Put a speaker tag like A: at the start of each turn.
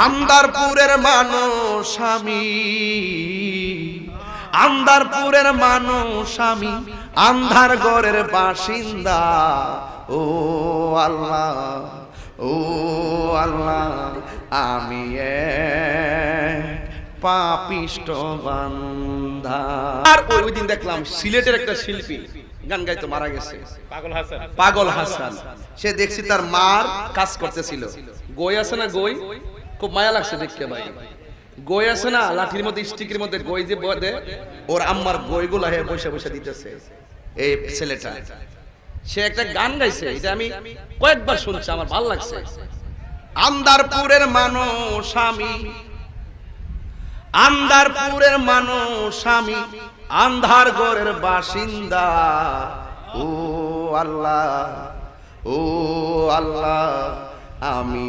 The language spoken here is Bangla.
A: আন্দারপুরের মানুষ আমি, আন্দারপুরের মানুষ আমি, আন্ধার ঘরের বাসিন্দা। ও আল্লাহ, ও আল্লাহ, আমি পাপিষ্ট বান্দা। আর ওই দিন দেখলাম সিলেটের একটা শিল্পী গান গাইতে মারা গেছে, পাগল হাসান। সে দেখছি তার মার কাজ করতেছিল। গই আছে না, গই খুব মায়া লাগছে দেখতে ভাই। গই আছে না লাঠির মধ্যে, স্টিকের মধ্যে গই যে বদে, ওর আম্মার গইগুলা হে পয়সা পয়সা দিতেছে এই ছেলেটা। সে একটা গান গাইছে, এটা আমি কয়েকবার শুনছি, আমার ভালো লাগছে। আন্দারপুরের মানুষ আমি, আন্দারপুরের মানুষ আমি, আন্ধার ঘরের বাসিন্দা। ও আল্লাহ, ও আল্লাহ, আমি